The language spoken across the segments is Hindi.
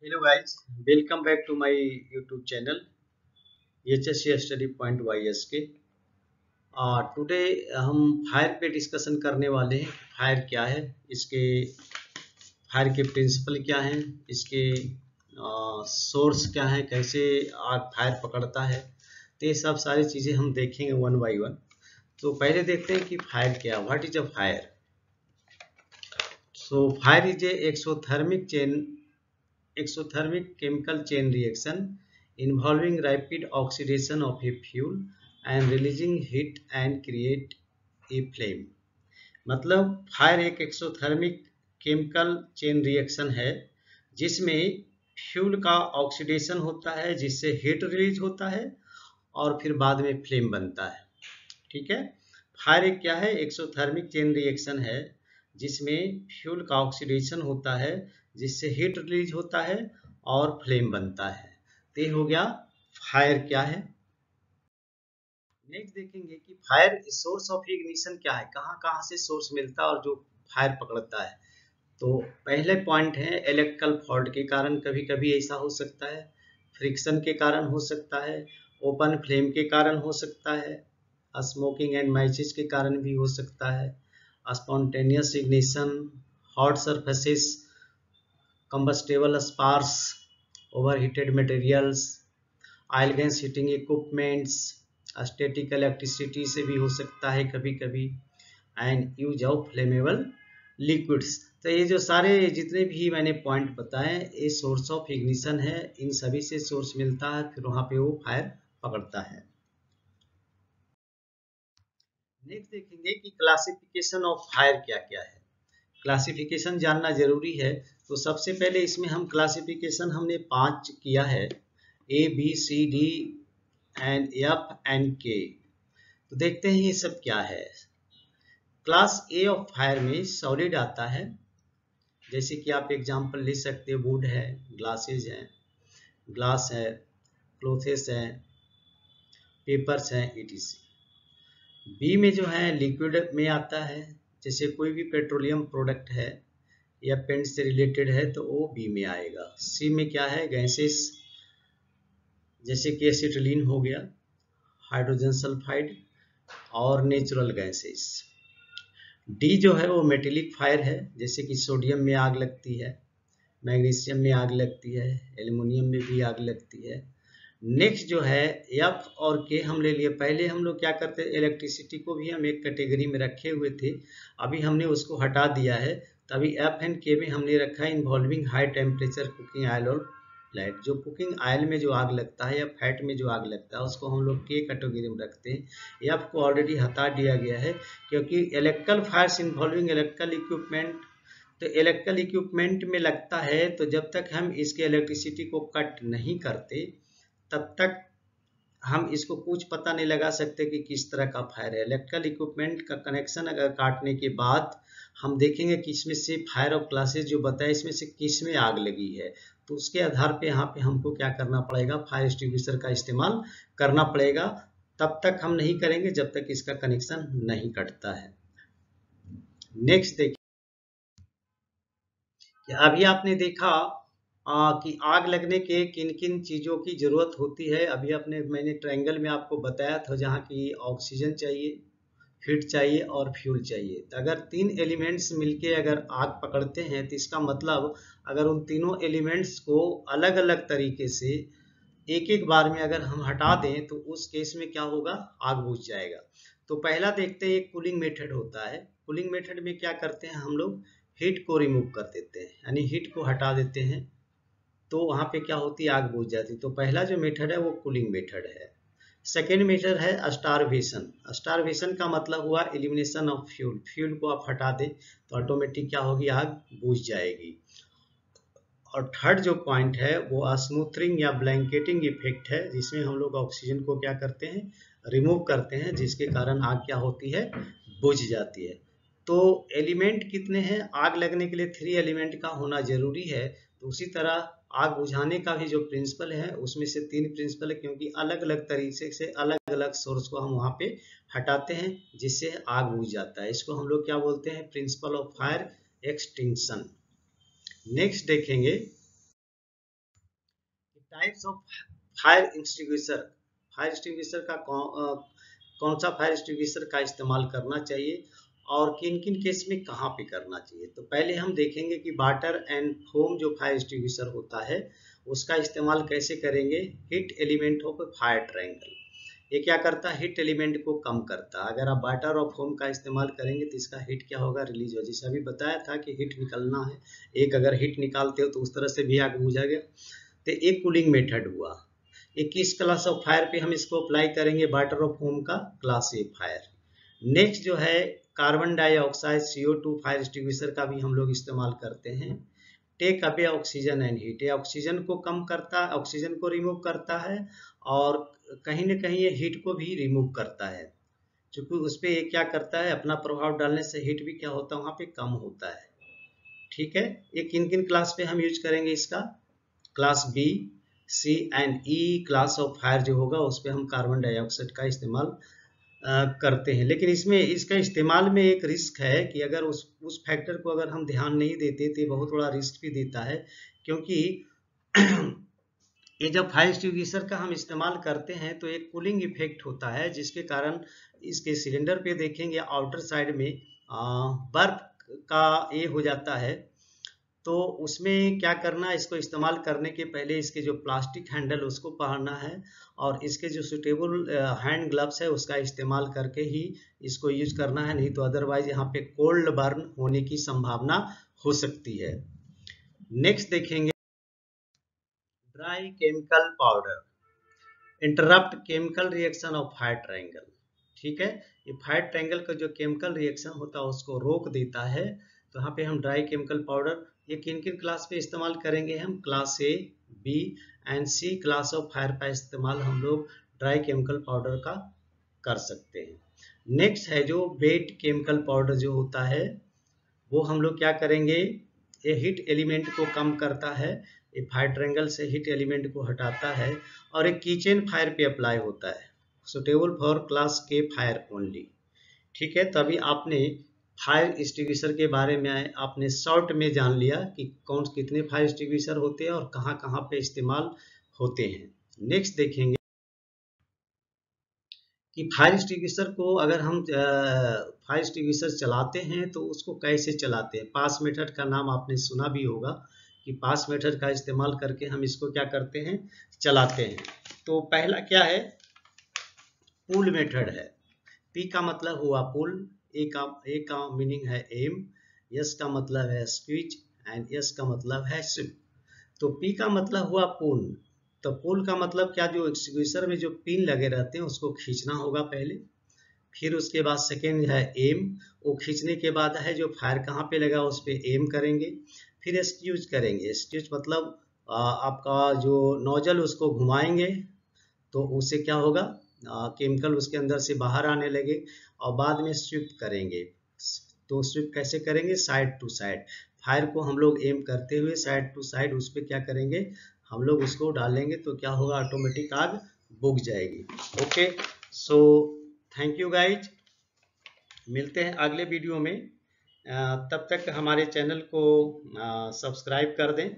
Hello guys, welcome back to my YouTube channel HSC Study Point YSK। Today हम फायर पे डिस्कशन करने वाले हैं। फायर क्या है, इसके फायर के प्रिंसिपल क्या हैं, इसके सोर्स क्या है, कैसे आग फायर पकड़ता है, तो ये सब सारी चीज़ें हम देखेंगे वन बाय वन। तो पहले देखते हैं कि फायर क्या, what is a fire. So fire is a exothermic chemical chain reaction involving rapid oxidation of a fuel and releasing heat and create a flame। मतलब फायर एक एक्सोथर्मिक केमिकल चेन रिएक्शन है जिसमें फ्यूल का ऑक्सीडेशन होता है, जिससे हीट रिलीज होता है और फिर बाद में फ्लेम बनता है। ठीक है, फायर एक क्या है, एक्सोथर्मिक चेन रिएक्शन है जिसमें फ्यूल का ऑक्सीडेशन होता है, जिससे हीट रिलीज होता है और फ्लेम बनता है। तो ये हो गया फायर क्या है। नेक्स्ट देखेंगे कि फायर सोर्स ऑफ इग्निशन क्या है, कहाँ कहाँ से सोर्स मिलता है और जो फायर पकड़ता है। तो पहले पॉइंट है इलेक्ट्रिकल फॉल्ट के कारण कभी कभी ऐसा हो सकता है, फ्रिक्शन के कारण हो सकता है, ओपन फ्लेम के कारण हो सकता है, स्मोकिंग एंड मैचेस के कारण भी हो सकता है, spontaneous ignition, hot surfaces, combustible sparks, overheated materials, oil gas heating equipments, static electricity से भी हो सकता है कभी कभी, and use of flammable liquids. तो ये जो सारे जितने भी मैंने पॉइंट बताए ये सोर्स ऑफ इग्निशन है, इन सभी से सोर्स मिलता है, फिर वहां पे वो फायर पकड़ता है। नेक्स्ट देखेंगे कि क्लासिफिकेशन ऑफ फायर क्या क्या है। क्लासिफिकेशन जानना जरूरी है। तो सबसे पहले इसमें हम क्लासिफिकेशन हमने 5 किया है, ABCD एंड F&K। तो देखते हैं ये सब क्या है। क्लास ए ऑफ फायर में सॉलिड आता है, जैसे कि आप एग्जांपल ले सकते हैं, वुड है, ग्लासेज हैं, ग्लास है, क्लोथेस हैं, पेपर्स हैं, etc। बी में जो है लिक्विड में आता है, जैसे कोई भी पेट्रोलियम प्रोडक्ट है या पेंट से रिलेटेड है तो वो बी में आएगा। सी में क्या है, गैसेस, जैसे कि एसिटिलीन हो गया, हाइड्रोजन सल्फाइड और नेचुरल गैसेस। डी जो है वो मेटेलिक फायर है, जैसे कि सोडियम में आग लगती है, मैग्नीशियम में आग लगती है, एल्युमिनियम में भी आग लगती है। नेक्स्ट जो है एफ और के हम ले लिए। पहले हम लोग क्या करते हैं, इलेक्ट्रिसिटी को भी हम एक कैटेगरी में रखे हुए थे, अभी हमने उसको हटा दिया है। तभी एफ एंड के में हमने रखा है involving high temperature cooking oil और फ्लैट। जो कुकिंग ऑयल में जो आग लगता है या फैट में जो आग लगता है उसको हम लोग के कैटेगरी में रखते हैं। एफ को ऑलरेडी हटा दिया गया है क्योंकि electrical fires involving electrical equipment, तो इलेक्ट्रिकल इक्विपमेंट में लगता है तो जब तक हम इसके इलेक्ट्रिसिटी को कट नहीं करते तब तक हम इसको कुछ पता नहीं लगा सकते कि किस तरह का फायर है। इलेक्ट्रिकल इक्विपमेंट का कनेक्शन अगर काटने के बाद हम देखेंगे कि इसमें से फायर ऑफ क्लासेस जो बताए इसमें से किस में आग लगी है, तो उसके आधार पे यहाँ पे हमको क्या करना पड़ेगा, फायर एक्सटिंग्विशर का इस्तेमाल करना पड़ेगा। तब तक हम नहीं करेंगे जब तक इसका कनेक्शन नहीं कटता है। नेक्स्ट देखिए, अभी आपने देखा कि आग लगने के किन किन चीज़ों की ज़रूरत होती है। अभी मैंने ट्रायंगल में आपको बताया था जहाँ की ऑक्सीजन चाहिए, हीट चाहिए और फ्यूल चाहिए। तो अगर 3 एलिमेंट्स मिलके अगर आग पकड़ते हैं तो इसका मतलब अगर उन तीनों एलिमेंट्स को अलग अलग तरीके से एक एक बार में अगर हम हटा दें तो उस केस में क्या होगा, आग बुझ जाएगा। तो पहला देखते हैं, एक कूलिंग मेथड होता है। कूलिंग मेथड में क्या करते हैं हम लोग, हीट को रिमूव कर देते हैं, यानी हीट को हटा देते हैं, तो वहां पे क्या होती है, आग बुझ जाती है। तो पहला जो मेथड है वो कूलिंग मेथड है। सेकेंड मेथड है स्टारवेशन। स्टारवेशन का मतलब हुआ एलिमिनेशन ऑफ फ्यूल। फ्यूल को आप हटा दें तो ऑटोमेटिक क्या होगी, आग बुझ जाएगी। और थर्ड जो पॉइंट है वो स्मूथरिंग या ब्लैंकेटिंग इफेक्ट है, जिसमें हम लोग ऑक्सीजन को क्या करते हैं, रिमूव करते हैं, जिसके कारण आग क्या होती है, बुझ जाती है। तो एलिमेंट कितने हैं, आग लगने के लिए 3 एलिमेंट का होना जरूरी है। तो उसी तरह आग बुझाने का भी जो प्रिंसिपल है उसमें से 3 प्रिंसिपल है, क्योंकि अलग अलग तरीके से अलग अलग सोर्स को हम वहां पे हटाते हैं जिससे आग बुझ जाता है। इसको हम लोग क्या बोलते हैं, principle of fire extinction. Next देखेंगे types of fire extinguisher, fire extinguisher का कौन सा फायर एक्सटिंग्विशर का इस्तेमाल करना चाहिए और किन किन केस में कहाँ पे करना चाहिए। तो पहले हम देखेंगे कि वाटर एंड फोम जो फायर एक्सटिंग्विशर होता है उसका इस्तेमाल कैसे करेंगे। Hit element of fire triangle, ये क्या करता है, हिट एलिमेंट को कम करता है। अगर आप वाटर और फोम का इस्तेमाल करेंगे तो इसका हिट क्या होगा, रिलीज हो। जैसे अभी बताया था कि हिट निकलना है, एक अगर हिट निकालते हो तो उस तरह से भी आग बुझेगा। तो एक कूलिंग मेथड हुआ। ये किस क्लास ऑफ फायर पे हम इसको अप्लाई करेंगे, वाटर और फोम का क्लास ए फायर। नेक्स्ट जो है carbon dioxide CO2 fire extinguisher का भी हम लोग इस्तेमाल करते हैं। Take away oxygen and heat, ये ऑक्सीजन को कम करता है, ऑक्सीजन को रिमूव करता है और कहीं ना कहीं ये हीट को भी रिमूव करता है। क्योंकि उस पर ये क्या करता है, अपना प्रभाव डालने से हीट भी क्या होता है वहाँ पे कम होता है। ठीक है, ये किन किन क्लास पे हम यूज करेंगे इसका, class B, C and E class of fire जो होगा उस पर हम कार्बन डाइऑक्साइड का इस्तेमाल करते हैं। लेकिन इसमें इसका इस्तेमाल में एक रिस्क है कि अगर उस फैक्टर को अगर हम ध्यान नहीं देते तो बहुत बड़ा रिस्क भी देता है। क्योंकि ये जब फायर एक्सटिंग्विशर का हम इस्तेमाल करते हैं तो एक कूलिंग इफेक्ट होता है, जिसके कारण इसके सिलेंडर पे देखेंगे आउटर साइड में बर्फ का ये हो जाता है। तो उसमें क्या करना है, इसको इस्तेमाल करने के पहले इसके जो प्लास्टिक हैंडल उसको पहनना है और इसके जो सुटेबल हैंड ग्लव्स है उसका इस्तेमाल करके ही इसको यूज करना है, नहीं तो अदरवाइज यहाँ पे कोल्ड बर्न होने की संभावना हो सकती है। नेक्स्ट देखेंगे dry chemical powder, interrupt chemical reaction of fire triangle. ठीक है, ये फायर ट्रायंगल का जो केमिकल रिएक्शन होता है उसको रोक देता है। तो यहाँ पे हम ड्राई केमिकल पाउडर ये किन किन क्लास पे इस्तेमाल करेंगे, हम class A, B and C class of fire का इस्तेमाल हम लोग ड्राई केमिकल पाउडर का कर सकते हैं। नेक्स्ट है जो वेट केमिकल पाउडर जो होता है वो हम लोग क्या करेंगे, ये हीट एलिमेंट को कम करता है, ये फायर ट्रायंगल से हीट एलिमेंट को हटाता है और एक किचन फायर पे अप्लाई होता है, सुटेबल फॉर क्लास के फायर ओनली। ठीक है, तभी आपने फायर एक्सटिंग्विशर के बारे में आपने शॉर्ट में जान लिया कि कौन कितने फायर एक्सटिंग्विशर होते हैं और कहाँ कहाँ पे इस्तेमाल होते हैं। नेक्स्ट देखेंगे कि फायर एक्सटिंग्विशर को अगर हम फायर एक्सटिंग्विशर चलाते हैं तो उसको कैसे चलाते हैं। पास मेथड का नाम आपने सुना भी होगा कि पास मेथड का इस्तेमाल करके हम इसको क्या करते हैं, चलाते हैं। तो पहला क्या है, पुल मेथड है। पी का मतलब हुआ पुल, ए का मीनिंग है एम, एस का मतलब है स्विच एंड एस का मतलब है शिफ्ट। तो पी का मतलब हुआ पुल, तो पुल का मतलब क्या, जो एक्सटिंग्विशर में जो पिन लगे रहते हैं उसको खींचना होगा पहले। फिर उसके बाद सेकेंड है एम, वो खींचने के बाद है जो फायर कहाँ पे लगा उस पर एम करेंगे। फिर एक्सक्यूज करेंगे, एक्सक्यूज मतलब आपका जो नोजल उसको घुमाएंगे तो उससे क्या होगा, केमिकल उसके अंदर से बाहर आने लगे। और बाद में स्विफ्ट करेंगे, तो स्विफ्ट कैसे करेंगे, साइड टू साइड। फायर को हम लोग एम करते हुए साइड टू साइड उस पर क्या करेंगे, हम लोग उसको डालेंगे तो क्या होगा, ऑटोमेटिक आग बुझ जाएगी। Okay, so thank you guys, मिलते हैं अगले वीडियो में। तब तक हमारे चैनल को सब्सक्राइब कर दें,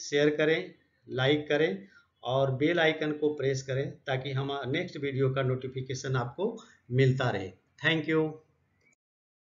शेयर करें, लाइक करें और बेल आइकन को प्रेस करें ताकि हमारा नेक्स्ट वीडियो का नोटिफिकेशन आपको मिलता रहे। Thank you.